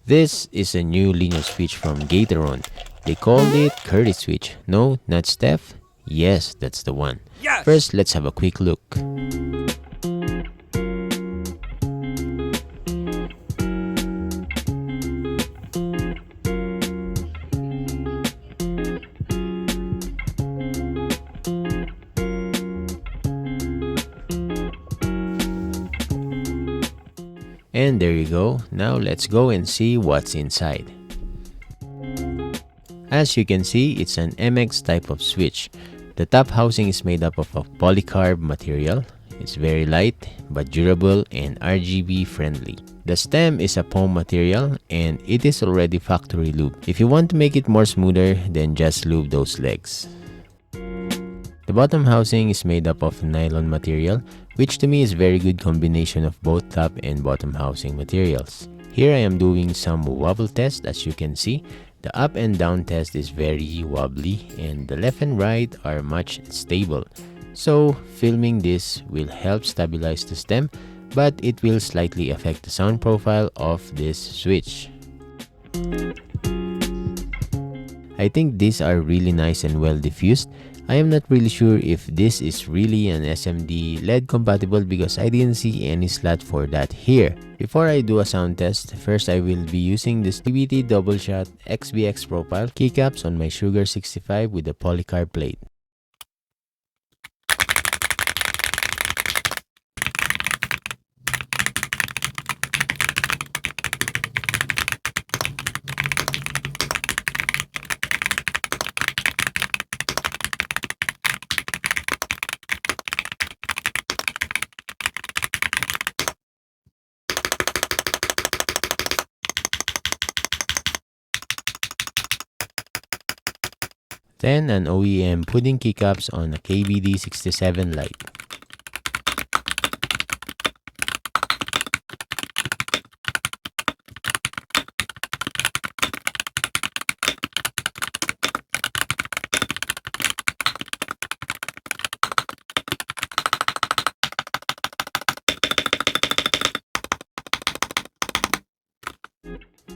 This is a new linear switch from Gateron. They called it Curry switch. No, not Steph? Yes, that's the one. Yes! First, let's have a quick look. And there you go. Now let's go and see what's inside. As you can see, it's an MX type of switch. The top housing is made up of a polycarb material. It's very light but durable and RGB friendly. The stem is a foam material and it is already factory lubed. If you want to make it more smoother, then just lube those legs. The bottom housing is made up of nylon material, which to me is very good combination of both top and bottom housing materials. Here I am doing some wobble test. As you can see, the up and down test is very wobbly and the left and right are much stable. So filming this will help stabilize the stem, but it will slightly affect the sound profile of this switch. I think these are really nice and well diffused. I am not really sure if this is really an SMD LED compatible because I didn't see any slot for that here. Before I do a sound test, first I will be using this TBT double shot XBX profile keycaps on my Sugar 65 with a polycarb plate. Then an OEM pudding keycaps on a KBD67 light.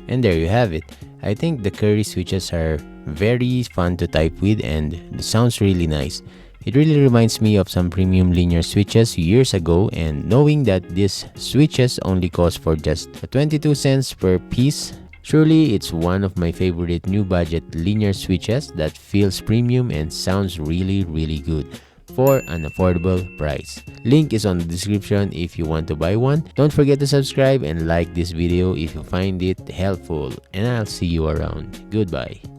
And there you have it. I think the Curry switches are very fun to type with and the sounds really nice. It really reminds me of some premium linear switches years ago, and knowing that these switches only cost for just 22 cents per piece, surely it's one of my favorite new budget linear switches that feels premium and sounds really good for an affordable price. Link is on the description if you want to buy one. Don't forget to subscribe and like this video if you find it helpful, and I'll see you around. Goodbye.